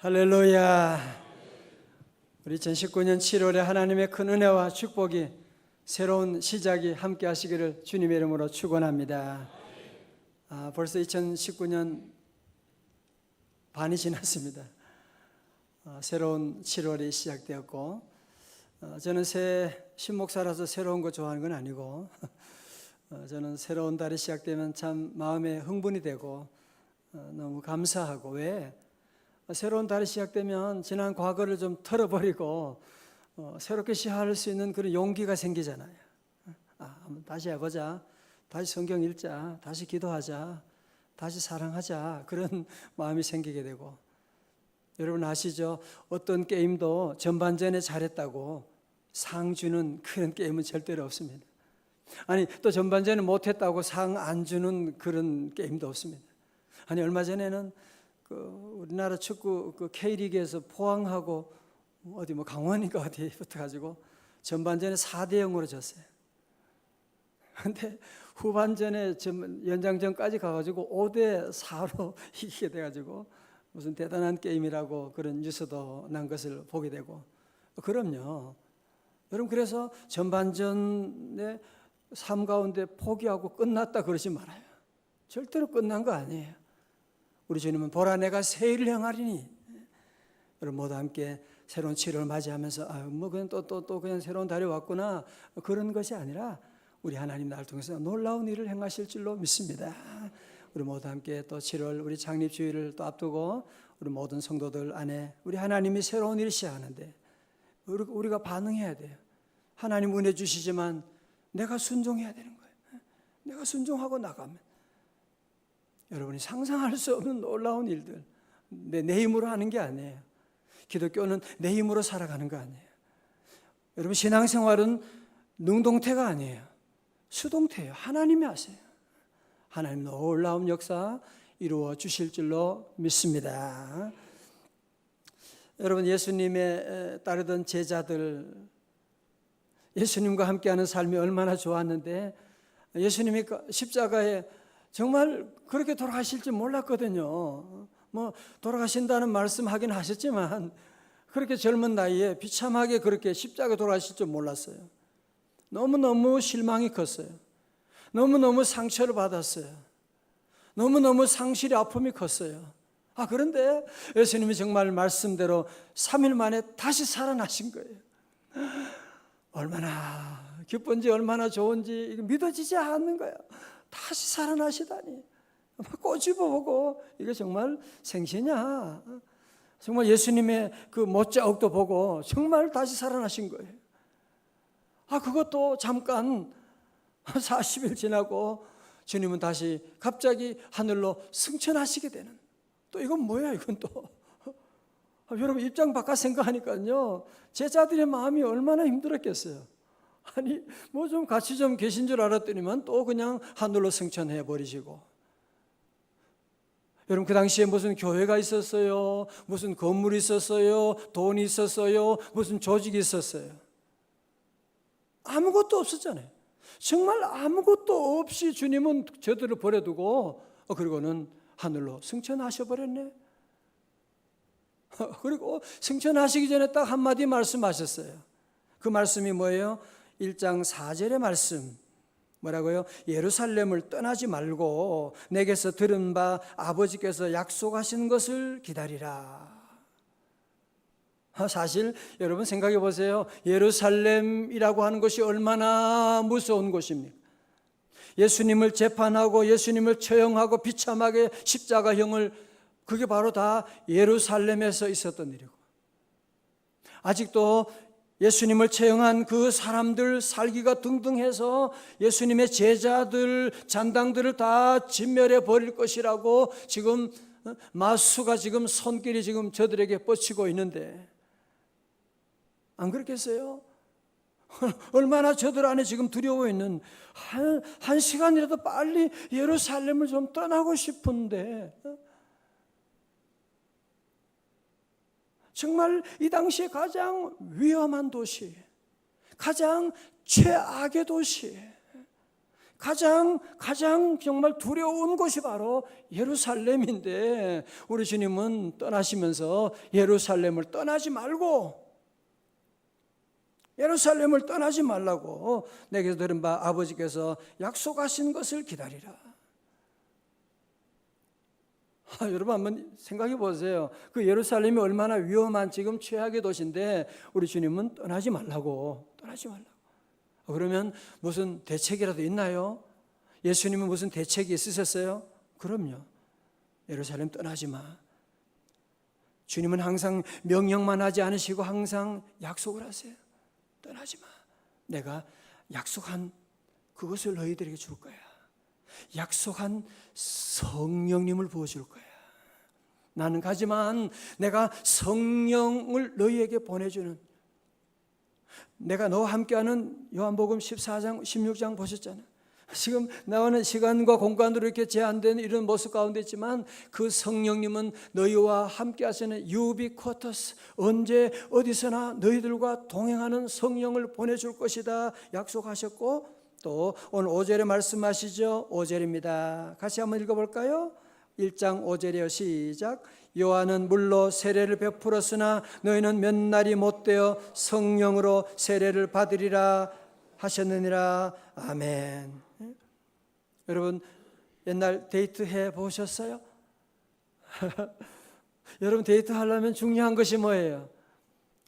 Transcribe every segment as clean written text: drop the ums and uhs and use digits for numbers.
할렐루야. 우리 2019년 7월에 하나님의 큰 은혜와 축복이 새로운 시작이 함께 하시기를 주님의 이름으로 축원합니다. 벌써 2019년 반이 지났습니다. 새로운 7월이 시작되었고, 저는 새 신목사라서 새로운 거 좋아하는 건 아니고, 저는 새로운 달이 시작되면 참 마음에 흥분이 되고 너무 감사하고, 왜? 새로운 달이 시작되면 지난 과거를 좀 털어버리고 새롭게 시작할 수 있는 그런 용기가 생기잖아요. 한번 다시 해보자, 다시 성경 읽자, 다시 기도하자, 다시 사랑하자, 그런 마음이 생기게 되고, 여러분 아시죠? 어떤 게임도 전반전에 잘했다고 상 주는 그런 게임은 절대로 없습니다. 아니, 또 전반전에 못했다고 상 안 주는 그런 게임도 없습니다. 아니, 얼마 전에는 우리나라 축구 K리그에서 포항하고 어디 강원인가 어디 붙어가지고 전반전에 4대0으로 졌어요. 그런데 후반전에 연장전까지 가가지고 5대4로 이기게 돼가지고 무슨 대단한 게임이라고 그런 뉴스도 난 것을 보게 되고, 그럼요. 여러분, 그래서 전반전에 삶 가운데 포기하고 끝났다 그러지 말아요. 절대로 끝난 거 아니에요. 우리 주님은 보라, 내가 새 일을 행하리니. 여러분 모두 함께 새로운 7월을 맞이하면서 그냥 또 그냥 새로운 달이 왔구나, 그런 것이 아니라 우리 하나님 나를 통해서 놀라운 일을 행하실 줄로 믿습니다. 우리 모두 함께 또 7월 우리 창립주의를 또 앞두고 우리 모든 성도들 안에 우리 하나님이 새로운 일을 시작하는데 우리가 반응해야 돼요. 하나님 은혜 주시지만 내가 순종해야 되는 거예요. 내가 순종하고 나가면 여러분이 상상할 수 없는 놀라운 일들, 내 힘으로 하는 게 아니에요. 기독교는 내 힘으로 살아가는 거 아니에요. 여러분, 신앙생활은 능동태가 아니에요. 수동태예요. 하나님이 하세요. 하나님 놀라운 역사 이루어 주실 줄로 믿습니다. 여러분, 예수님의 따르던 제자들, 예수님과 함께하는 삶이 얼마나 좋았는데, 예수님이 십자가에 정말 그렇게 돌아가실 줄 몰랐거든요. 돌아가신다는 말씀 하긴 하셨지만 그렇게 젊은 나이에 비참하게 그렇게 십자가에 돌아가실 줄 몰랐어요. 너무너무 실망이 컸어요. 너무너무 상처를 받았어요. 너무너무 상실의 아픔이 컸어요. 그런데 예수님이 정말 말씀대로 3일 만에 다시 살아나신 거예요. 얼마나 기쁜지 얼마나 좋은지 믿어지지 않는 거예요. 다시 살아나시다니. 꼬집어보고 이게 정말 생시냐, 정말 예수님의 그 못자국도 보고 정말 다시 살아나신 거예요. 그것도 잠깐 40일 지나고 주님은 다시 갑자기 하늘로 승천하시게 되는, 또 이건 뭐야, 이건 또 여러분 입장 바꿔 생각하니까요, 제자들의 마음이 얼마나 힘들었겠어요. 아니, 좀 같이 좀 계신 줄 알았더니만 또 그냥 하늘로 승천해 버리시고. 여러분, 그 당시에 무슨 교회가 있었어요? 무슨 건물이 있었어요? 돈이 있었어요? 무슨 조직이 있었어요? 아무것도 없었잖아요. 정말 아무것도 없이 주님은 저들을 버려두고 그리고는 하늘로 승천하셔 버렸네. 그리고 승천하시기 전에 딱 한마디 말씀하셨어요. 그 말씀이 뭐예요? 1장 4절의 말씀, 뭐라고요? 예루살렘을 떠나지 말고 내게서 들은 바 아버지께서 약속하신 것을 기다리라. 사실 여러분 생각해 보세요. 예루살렘이라고 하는 것이 얼마나 무서운 곳입니까? 예수님을 재판하고 예수님을 처형하고 비참하게 십자가형을, 그게 바로 다 예루살렘에서 있었던 일이고, 아직도 예수님을 처형한 그 사람들 살기가 등등해서 예수님의 제자들, 잔당들을 다 진멸해 버릴 것이라고 지금 마수가 지금 손길이 지금 저들에게 뻗치고 있는데, 안 그렇겠어요? 얼마나 저들 안에 지금 두려워 있는, 한 시간이라도 빨리 예루살렘을 좀 떠나고 싶은데, 정말 이 당시에 가장 위험한 도시, 가장 최악의 도시, 가장 정말 두려운 곳이 바로 예루살렘인데 우리 주님은 떠나시면서 예루살렘을 떠나지 말라고 내게 들은 바 아버지께서 약속하신 것을 기다리라. 여러분 한번 생각해 보세요. 그 예루살렘이 얼마나 위험한 지금 최악의 도시인데 우리 주님은 떠나지 말라고. 그러면 무슨 대책이라도 있나요? 예수님은 무슨 대책이 있으셨어요? 그럼요. 예루살렘 떠나지 마. 주님은 항상 명령만 하지 않으시고 항상 약속을 하세요. 떠나지 마. 내가 약속한 그것을 너희들에게 줄 거야. 약속한 성령님을 부어줄 거야. 나는 가지만 내가 성령을 너희에게 보내주는, 내가 너와 함께하는 요한복음 14장 16장 보셨잖아요. 지금 나와는 시간과 공간으로 이렇게 제한된 이런 모습 가운데 있지만 그 성령님은 너희와 함께 하시는 유비쿼터스, 언제 어디서나 너희들과 동행하는 성령을 보내줄 것이다 약속하셨고, 또 오늘 5절에 말씀하시죠. 5절입니다. 같이 한번 읽어볼까요? 1장 5절이요. 시작. 요한은 물로 세례를 베풀었으나 너희는 몇 날이 못되어 성령으로 세례를 받으리라 하셨느니라. 아멘. 여러분 옛날 데이트 해 보셨어요? 여러분 데이트 하려면 중요한 것이 뭐예요?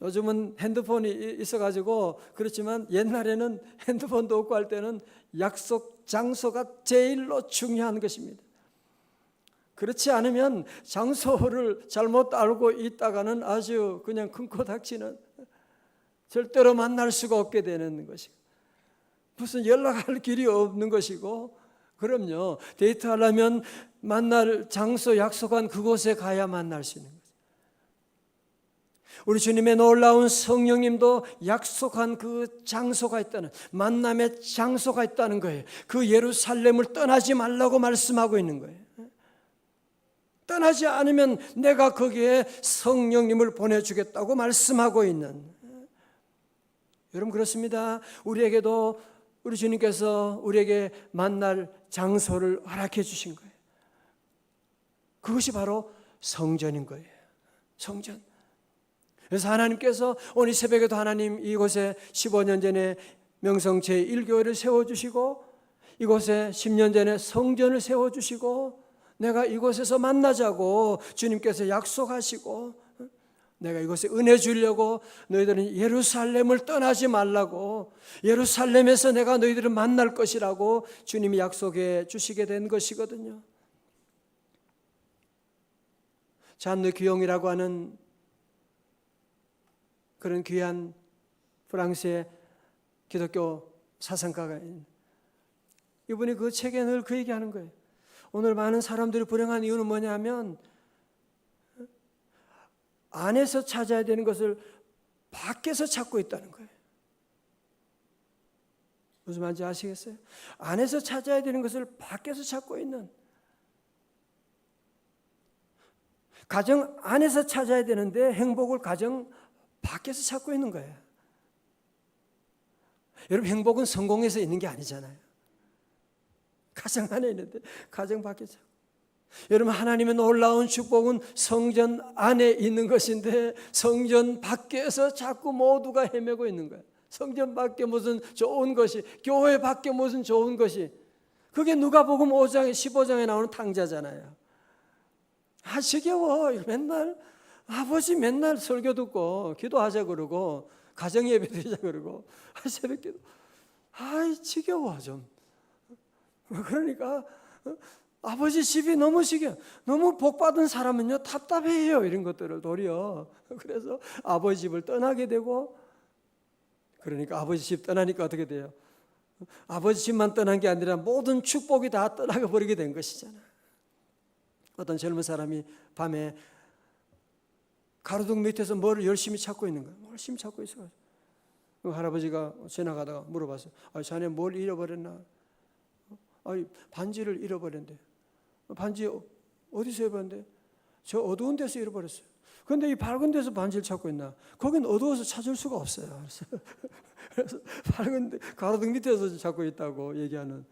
요즘은 핸드폰이 있어가지고 그렇지만 옛날에는 핸드폰도 없고 할 때는 약속 장소가 제일로 중요한 것입니다. 그렇지 않으면 장소를 잘못 알고 있다가는 아주 그냥 큰 코 닥치는, 절대로 만날 수가 없게 되는 것이고 무슨 연락할 길이 없는 것이고. 그럼요, 데이트하려면 만날 장소 약속한 그곳에 가야 만날 수 있는 거죠. 우리 주님의 놀라운 성령님도 약속한 그 장소가 있다는, 만남의 장소가 있다는 거예요. 그 예루살렘을 떠나지 말라고 말씀하고 있는 거예요. 떠나지 않으면 내가 거기에 성령님을 보내주겠다고 말씀하고 있는. 여러분 그렇습니다. 우리에게도 우리 주님께서 우리에게 만날 장소를 허락해 주신 거예요. 그것이 바로 성전인 거예요. 성전. 그래서 하나님께서 오늘 새벽에도 하나님 이곳에 15년 전에 명성 제1교회를 세워주시고 이곳에 10년 전에 성전을 세워주시고 내가 이곳에서 만나자고 주님께서 약속하시고 내가 이곳에 은혜 주려고 너희들은 예루살렘을 떠나지 말라고, 예루살렘에서 내가 너희들을 만날 것이라고 주님이 약속해 주시게 된 것이거든요. 잔느 귀용이라고 하는 그런 귀한 프랑스의 기독교 사상가가 있는, 이분이 그 책에 늘 그 얘기하는 거예요. 오늘 많은 사람들이 불행한 이유는 뭐냐면 안에서 찾아야 되는 것을 밖에서 찾고 있다는 거예요. 무슨 말인지 아시겠어요? 안에서 찾아야 되는 것을 밖에서 찾고 있는, 가정 안에서 찾아야 되는데 행복을 가정 밖에서 찾고 있는 거예요. 여러분 행복은 성공에서 있는 게 아니잖아요. 가정 안에 있는데 가정 밖에서. 여러분 하나님의 놀라운 축복은 성전 안에 있는 것인데 성전 밖에서 자꾸 모두가 헤매고 있는 거예요. 성전 밖에 무슨 좋은 것이, 교회 밖에 무슨 좋은 것이, 그게 누가복음 5장 15장에 나오는 탕자잖아요. 지겨워. 맨날 아버지 맨날 설교 듣고 기도하자 그러고 가정 예배 드리자 그러고 새벽 기도, 지겨워 좀. 그러니까 아버지 집이 너무 지겨워. 너무 복받은 사람은요 답답해요. 이런 것들을 도리어. 그래서 아버지 집을 떠나게 되고, 그러니까 아버지 집 떠나니까 어떻게 돼요? 아버지 집만 떠난 게 아니라 모든 축복이 다 떠나가 버리게 된 것이잖아. 어떤 젊은 사람이 밤에 가로등 밑에서 뭐를 열심히 찾고 있는 거예요. 열심히 찾고 있어요. 그 할아버지가 지나가다가 물어봤어요. 자네 뭘 잃어버렸나? 반지를 잃어버렸는데. 반지 어디서 잃어버렸는데? 저 어두운 데서 잃어버렸어요. 그런데 이 밝은 데서 반지를 찾고 있나? 거긴 어두워서 찾을 수가 없어요. 그래서 밝은 데, 가로등 밑에서 찾고 있다고 얘기하는.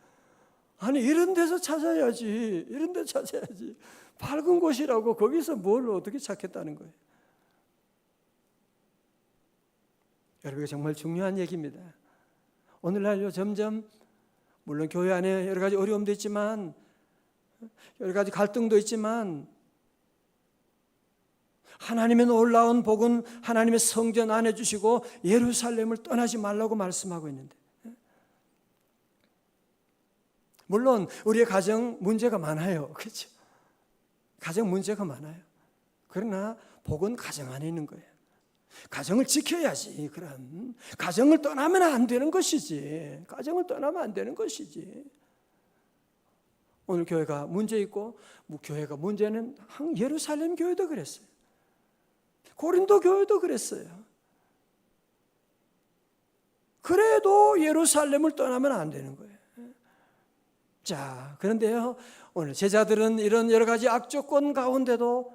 아니 이런 데서 찾아야지. 이런 데 찾아야지. 밝은 곳이라고 거기서 뭘 어떻게 찾겠다는 거예요. 여러분, 이거 정말 중요한 얘기입니다. 오늘날요 점점 물론 교회 안에 여러 가지 어려움도 있지만 여러 가지 갈등도 있지만 하나님의 놀라운 복은 하나님의 성전 안에 주시고 예루살렘을 떠나지 말라고 말씀하고 있는데, 물론 우리의 가정 문제가 많아요. 그렇죠? 가정 문제가 많아요. 그러나 복은 가정 안에 있는 거예요. 가정을 지켜야지. 그럼 가정을 떠나면 안 되는 것이지. 가정을 떠나면 안 되는 것이지. 오늘 교회가 문제 있고 교회가 문제는 예루살렘 교회도 그랬어요. 고린도 교회도 그랬어요. 그래도 예루살렘을 떠나면 안 되는 거예요. 자, 그런데요, 오늘 제자들은 이런 여러 가지 악조건 가운데도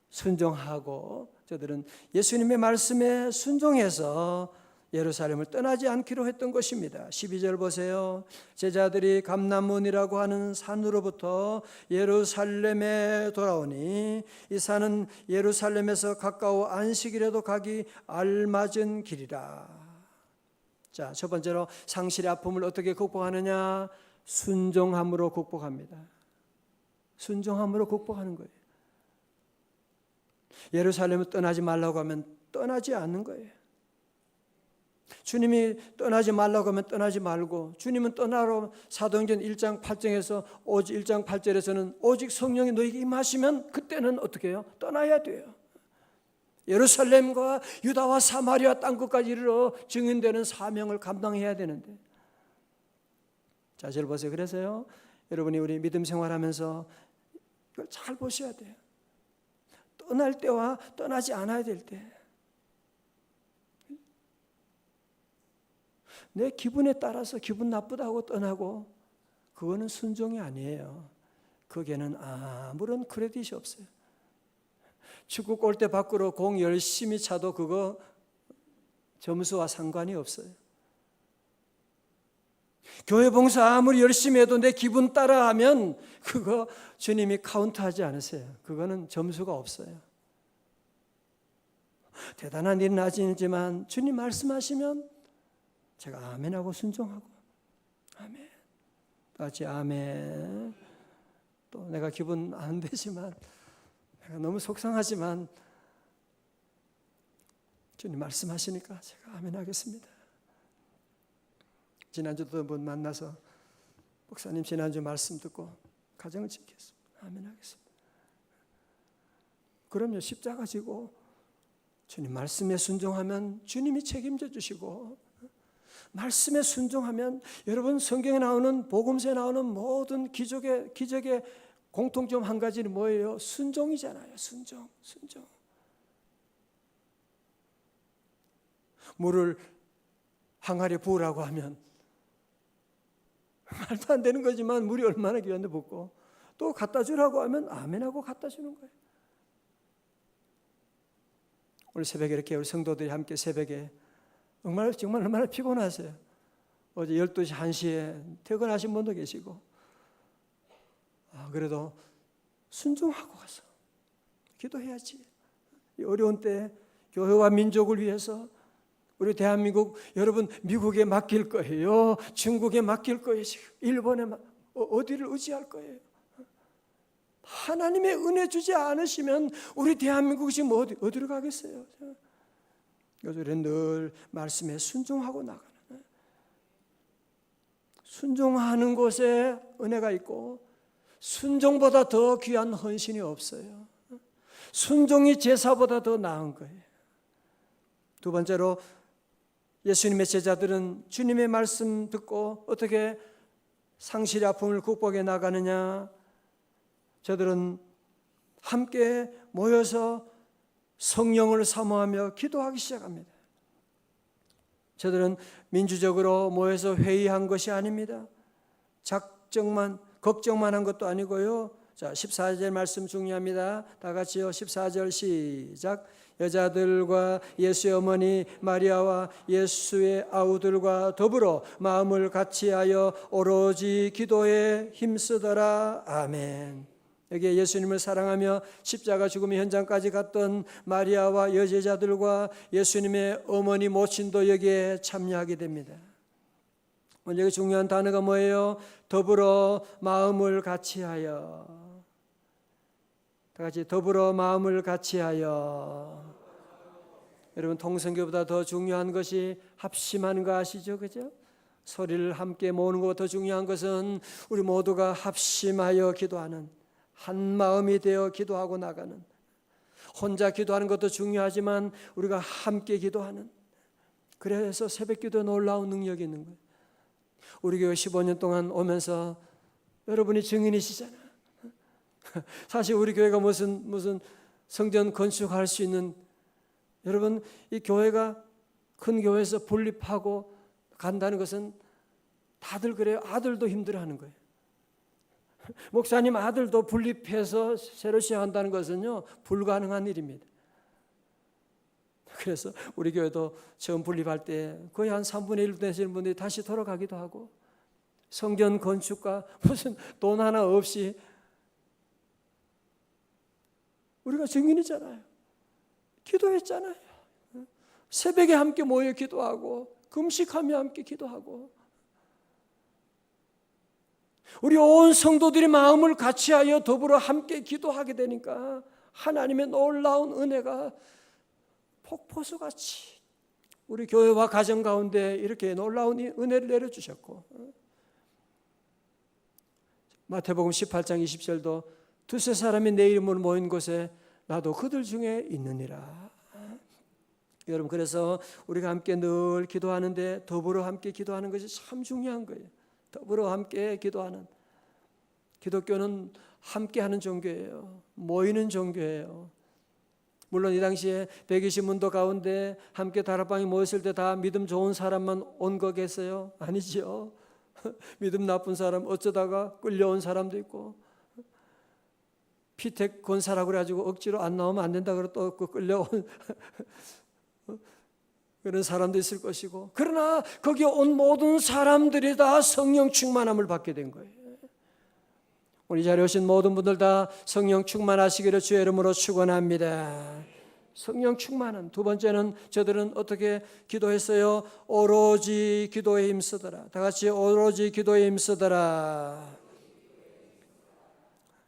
순종하고 저들은 예수님의 말씀에 순종해서 예루살렘을 떠나지 않기로 했던 것입니다. 12절 보세요. 제자들이 감람문이라고 하는 산으로부터 예루살렘에 돌아오니 이 산은 예루살렘에서 가까워 안식일에도 가기 알맞은 길이라. 자, 첫 번째로 상실의 아픔을 어떻게 극복하느냐? 순종함으로 극복합니다. 순종함으로 극복하는 거예요. 예루살렘을 떠나지 말라고 하면 떠나지 않는 거예요. 주님이 떠나지 말라고 하면 떠나지 말고, 주님은 떠나러 사도행전 1장 8절에서 1장 8절에서는 오직 성령이 너에게 임하시면 그때는 어떻게 해요? 떠나야 돼요. 예루살렘과 유다와 사마리아 땅끝까지 이르러 증인되는 사명을 감당해야 되는데, 자, 절 보세요. 그래서요, 여러분이 우리 믿음 생활하면서 이걸 잘 보셔야 돼요. 떠날 때와 떠나지 않아야 될 때, 내 기분에 따라서 기분 나쁘다고 떠나고 그거는 순종이 아니에요. 거기에는 아무런 크레딧이 없어요. 축구 골대 밖으로 공 열심히 차도 그거 점수와 상관이 없어요. 교회 봉사 아무리 열심히 해도 내 기분 따라 하면 그거 주님이 카운트하지 않으세요. 그거는 점수가 없어요. 대단한 일은 아니지만 주님 말씀하시면 제가 아멘하고 순종하고, 아멘, 같이 아멘. 또 내가 기분 안 되지만, 내가 너무 속상하지만 주님 말씀하시니까 제가 아멘하겠습니다. 지난주도 한 번 만나서 목사님 지난주 말씀 듣고 가정을 지켰습니다. 아멘하겠습니다. 그럼요, 십자가 지고 주님 말씀에 순종하면 주님이 책임져 주시고, 말씀에 순종하면 여러분 성경에 나오는 복음서에 나오는 모든 기적의 공통점 한 가지는 뭐예요? 순종이잖아요. 순종. 물을 항아리에 부으라고 하면 말도 안 되는 거지만 물이 얼마나 귀한데 붓고, 또 갖다 주라고 하면 아멘하고 갖다 주는 거예요. 오늘 새벽에 이렇게 우리 성도들이 함께 새벽에 정말 얼마나 피곤하세요. 어제 12시, 1시에 퇴근하신 분도 계시고, 그래도 순종하고 가서 기도해야지. 이 어려운 때 교회와 민족을 위해서 우리 대한민국, 여러분 미국에 맡길 거예요. 중국에 맡길 거예요. 지금 일본에 어디를 의지할 거예요. 하나님의 은혜 주지 않으시면 우리 대한민국이 지금 어디로 가겠어요? 요즘에 늘 말씀에 순종하고 나가는, 순종하는 곳에 은혜가 있고 순종보다 더 귀한 헌신이 없어요. 순종이 제사보다 더 나은 거예요. 두 번째로 예수님의 제자들은 주님의 말씀 듣고 어떻게 상실의 아픔을 극복해 나가느냐? 저들은 함께 모여서 성령을 사모하며 기도하기 시작합니다. 저들은 민주적으로 모여서 회의한 것이 아닙니다. 걱정만 한 것도 아니고요, 자, 14절 말씀 중요합니다. 다 같이요. 14절 시작. 여자들과 예수의 어머니 마리아와 예수의 아우들과 더불어 마음을 같이하여 오로지 기도에 힘쓰더라. 아멘. 여기에 예수님을 사랑하며 십자가 죽음의 현장까지 갔던 마리아와 여제자들과 예수님의 어머니 모친도 여기에 참여하게 됩니다. 먼저 중요한 단어가 뭐예요? 더불어 마음을 같이하여. 다 같이 더불어 마음을 같이하여. 여러분, 통성교보다 더 중요한 것이 합심하는 거 아시죠? 그죠? 소리를 함께 모으는 것보다 더 중요한 것은 우리 모두가 합심하여 기도하는, 한 마음이 되어 기도하고 나가는, 혼자 기도하는 것도 중요하지만 우리가 함께 기도하는, 그래서 새벽기도 놀라운 능력이 있는 거예요. 우리 교회 15년 동안 오면서 여러분이 증인이시잖아요. 사실 우리 교회가 무슨 성전 건축할 수 있는, 여러분 이 교회가 큰 교회에서 분립하고 간다는 것은 다들 그래요. 아들도 힘들어하는 거예요. 목사님 아들도 분립해서 새로 시작한다는 것은요 불가능한 일입니다. 그래서 우리 교회도 처음 분립할 때 거의 한 3분의 1 되시는 분들이 다시 돌아가기도 하고, 성전 건축과 무슨 돈 하나 없이, 우리가 증인이잖아요. 기도했잖아요. 새벽에 함께 모여 기도하고 금식하며 함께 기도하고, 우리 온 성도들이 마음을 같이하여 더불어 함께 기도하게 되니까 하나님의 놀라운 은혜가 폭포수같이 우리 교회와 가정 가운데 이렇게 놀라운 은혜를 내려주셨고, 마태복음 18장 20절도 두세 사람이 내 이름으로 모인 곳에 나도 그들 중에 있느니라. 여러분, 그래서 우리가 함께 늘 기도하는데 더불어 함께 기도하는 것이 참 중요한 거예요. 더불어 함께 기도하는, 기독교는 함께하는 종교예요. 모이는 종교예요. 물론 이 당시에 120문도 가운데 함께 다락방에 모였을 때 다 믿음 좋은 사람만 온 거겠어요? 아니죠. 믿음 나쁜 사람, 어쩌다가 끌려온 사람도 있고, 피택 권사라고 그래가지고 억지로 안 나오면 안 된다 그러고 또 끌려온 그런 사람도 있을 것이고, 그러나 거기에 온 모든 사람들이 다 성령 충만함을 받게 된 거예요. 오늘 이 자리에 오신 모든 분들 다 성령 충만하시기를 주의 이름으로 축원합니다. 성령 충만함. 두 번째는 저들은 어떻게 기도했어요? 오로지 기도에 힘쓰더라. 다 같이 오로지 기도에 힘쓰더라.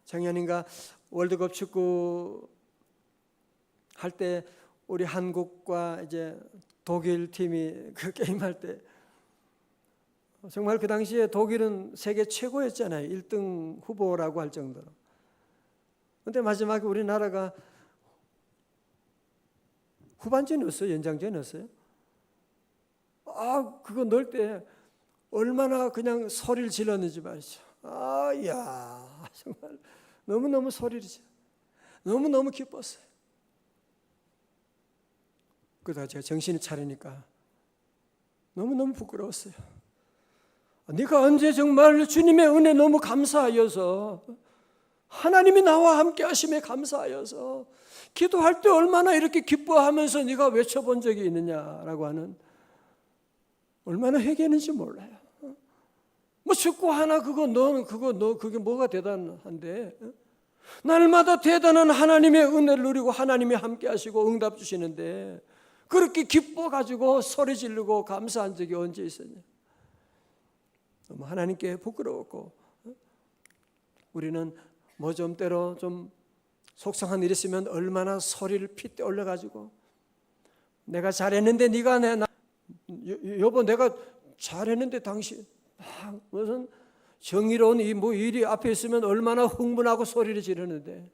작년인가 월드컵 축구 할 때 우리 한국과 이제 독일 팀이 그 게임할 때 정말 그 당시에 독일은 세계 최고였잖아요. 1등 후보라고 할 정도로. 그런데 마지막에 우리나라가 후반전에 넣었어요? 연장전에 넣었어요? 그거 넣을 때 얼마나 그냥 소리를 질렀는지 말이죠. 야, 정말 너무너무 소리를 질러. 너무너무 기뻤어요. 그러다가 제가 정신을 차리니까 너무너무 부끄러웠어요. 네가 언제 정말 주님의 은혜 너무 감사하여서, 하나님이 나와 함께 하심에 감사하여서 기도할 때 얼마나 이렇게 기뻐하면서 네가 외쳐본 적이 있느냐라고 하는, 얼마나 회개했는지 몰라요. 뭐 축구 하나 그게 뭐가 대단한데, 날마다 대단한 하나님의 은혜를 누리고 하나님이 함께 하시고 응답 주시는데 그렇게 기뻐가지고 소리 지르고 감사한 적이 언제 있었냐. 너무 하나님께 부끄러웠고, 우리는 뭐 좀 때로 좀 속상한 일 있으면 얼마나 소리를 핏대 올려가지고, 내가 잘했는데 네가 여보 내가 잘했는데 당신 무슨 정의로운 일이 앞에 있으면 얼마나 흥분하고 소리를 지르는데,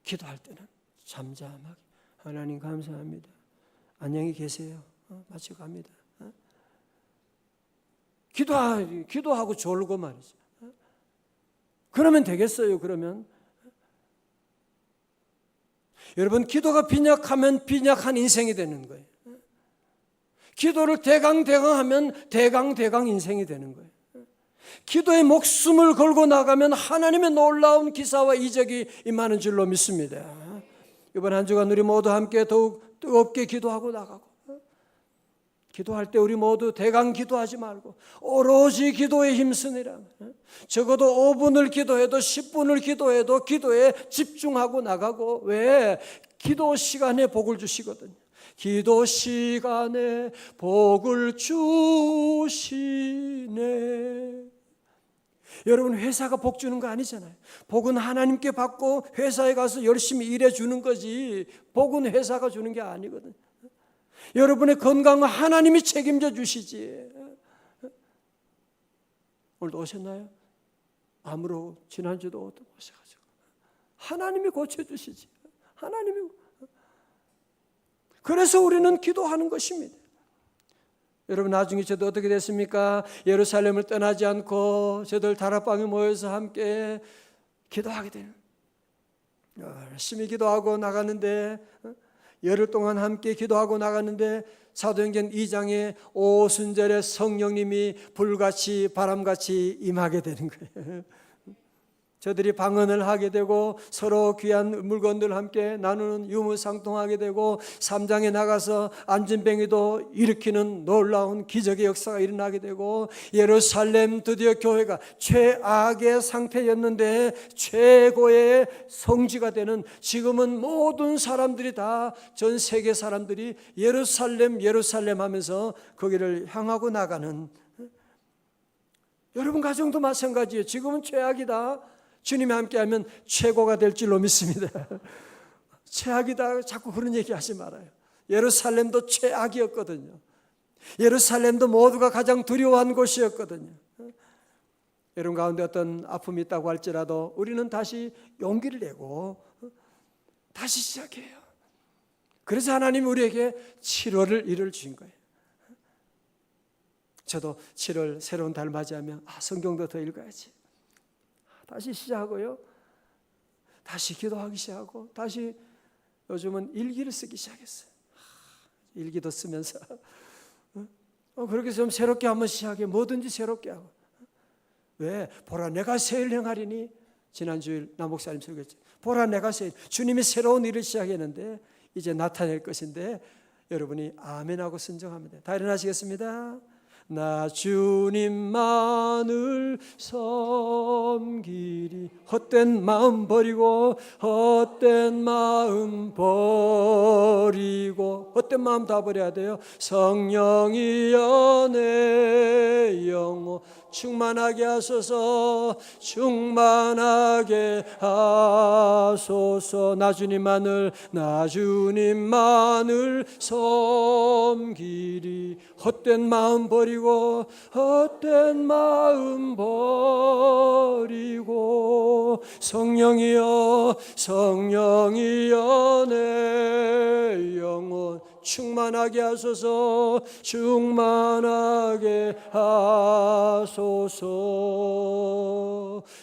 기도할 때는 잠잠하게 하나님 감사합니다. 안녕히 계세요. 마치고 갑니다. 기도하고 졸고 말이죠. 그러면 되겠어요? 그러면 여러분, 기도가 빈약하면 빈약한 인생이 되는 거예요. 기도를 대강하면 대강 인생이 되는 거예요. 기도에 목숨을 걸고 나가면 하나님의 놀라운 기사와 이적이 임하는 줄로 믿습니다. 이번 한 주간 우리 모두 함께 더욱 뜨겁게 기도하고 나가고, 기도할 때 우리 모두 대강 기도하지 말고 오로지 기도에 힘쓰니라. 적어도 5분을 기도해도 10분을 기도해도 기도에 집중하고 나가고, 왜? 기도 시간에 복을 주시거든요. 기도 시간에 복을 주시네. 여러분, 회사가 복 주는 거 아니잖아요. 복은 하나님께 받고 회사에 가서 열심히 일해 주는 거지, 복은 회사가 주는 게 아니거든요. 여러분의 건강은 하나님이 책임져 주시지. 오늘도 오셨나요? 암으로 지난주도 오셔가지고 하나님이 고쳐주시지. 하나님이. 그래서 우리는 기도하는 것입니다. 여러분, 나중에 저도 어떻게 됐습니까? 예루살렘을 떠나지 않고 저들 다락방에 모여서 함께 기도하게 돼요. 열심히 기도하고 나갔는데, 열흘 동안 함께 기도하고 나갔는데, 사도행전 2장에 오순절에 성령님이 불같이 바람같이 임하게 되는 거예요. 저들이 방언을 하게 되고 서로 귀한 물건들 함께 나누는 유무상통하게 되고, 3장에 나가서 안진뱅이도 일으키는 놀라운 기적의 역사가 일어나게 되고, 예루살렘 드디어 교회가 최악의 상태였는데 최고의 성지가 되는, 지금은 모든 사람들이 다, 전 세계 사람들이 예루살렘 예루살렘 하면서 거기를 향하고 나가는, 여러분 가정도 마찬가지예요. 지금은 최악이다. 주님이 함께하면 최고가 될 줄로 믿습니다. 최악이다 자꾸 그런 얘기 하지 말아요. 예루살렘도 최악이었거든요. 예루살렘도 모두가 가장 두려워한 곳이었거든요. 여러분 가운데 어떤 아픔이 있다고 할지라도 우리는 다시 용기를 내고 다시 시작해요. 그래서 하나님이 우리에게 7월을 일을 주신 거예요. 저도 7월 새로운 달 맞이하면 성경도 더 읽어야지, 다시 시작하고요, 다시 기도하기 시작하고, 다시 요즘은 일기를 쓰기 시작했어요. 일기도 쓰면서 그렇게 좀 새롭게 한번 시작해. 뭐든지 새롭게 하고. 왜? 보라 내가 새 일 행하리니. 지난주일 남목사님 설교했죠. 보라 내가 새 일, 주님이 새로운 일을 시작했는데 이제 나타낼 것인데, 여러분이 아멘하고 순종하면 돼요. 다 일어나시겠습니다. 나 주님만을 섬기리. 헛된 마음 버리고, 헛된 마음 버리고, 헛된 마음 다 버려야 돼요. 성령이여 내 영혼 충만하게 하소서, 충만하게 하소서. 나 주님만을 섬기리. 헛된 마음 버리고, 헛된 마음 버리고, 성령이여 내 영혼 충만하게 하소서, 충만하게 하소서.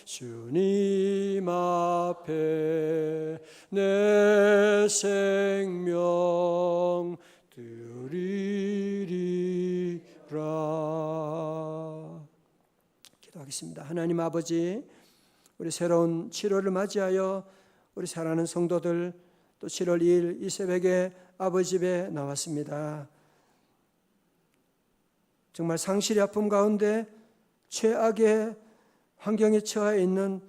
주님 앞에 내 생명 드리리라. 기도하겠습니다. 하나님 아버지, 우리 새로운 7월을 맞이하여 우리 사랑하는 성도들, 또 7월 2일 이 새벽에 아버지 집에 나왔습니다. 정말 상실의 아픔 가운데 최악의 환경에 처해 있는,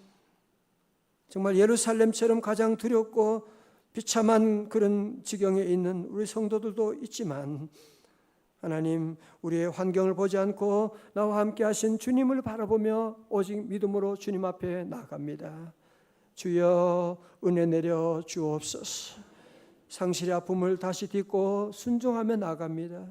정말 예루살렘처럼 가장 두렵고 비참한 그런 지경에 있는 우리 성도들도 있지만, 하나님, 우리의 환경을 보지 않고 나와 함께 하신 주님을 바라보며 오직 믿음으로 주님 앞에 나아갑니다. 주여 은혜 내려 주옵소서. 상실의 아픔을 다시 딛고 순종하며 나갑니다.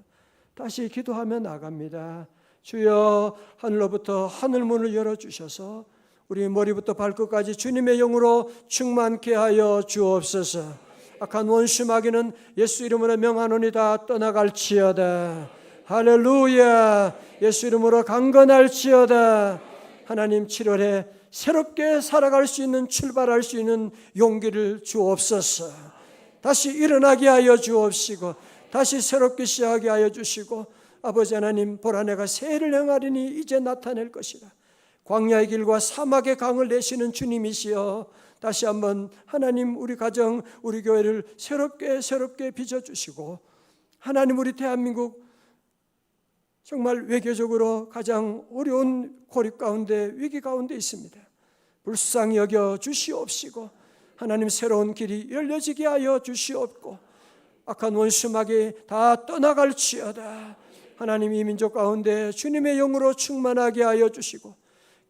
다시 기도하며 나갑니다. 주여, 하늘로부터 하늘문을 열어주셔서 우리 머리부터 발끝까지 주님의 영으로 충만케 하여 주옵소서. 악한 원수 마귀는 예수 이름으로 명하노니다 떠나갈지어다. 할렐루야. 예수 이름으로 강건할지어다. 하나님, 7월에 새롭게 살아갈 수 있는, 출발할 수 있는 용기를 주옵소서. 다시 일어나게 하여 주옵시고, 다시 새롭게 시작하게 하여 주시고, 아버지 하나님, 보라 내가 새 일을 행하리니 이제 나타낼 것이라. 광야의 길과 사막의 강을 내시는 주님이시여, 다시 한번 하나님 우리 가정, 우리 교회를 새롭게 빚어주시고, 하나님 우리 대한민국 정말 외교적으로 가장 어려운 고립 가운데, 위기 가운데 있습니다. 불쌍히 여겨 주시옵시고, 하나님 새로운 길이 열려지게 하여 주시옵고, 악한 원수마귀 다 떠나갈지어다. 하나님 이 민족 가운데 주님의 영으로 충만하게 하여 주시고,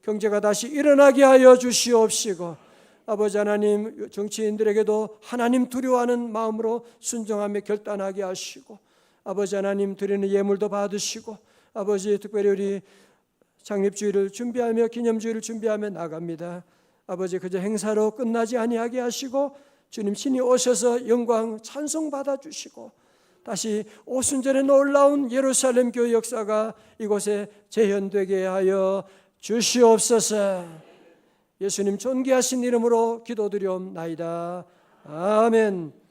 경제가 다시 일어나게 하여 주시옵시고, 아버지 하나님 정치인들에게도 하나님 두려워하는 마음으로 순종하며 결단하게 하시고, 아버지 하나님 드리는 예물도 받으시고, 아버지 특별히 우리 창립주의를 준비하며 기념주의를 준비하며 나갑니다. 아버지 그저 행사로 끝나지 아니하게 하시고, 주님 친히 오셔서 영광 찬송 받아주시고, 다시 오순절에 놀라운 예루살렘 교회 역사가 이곳에 재현되게 하여 주시옵소서. 예수님 존귀하신 이름으로 기도드리옵나이다. 아멘.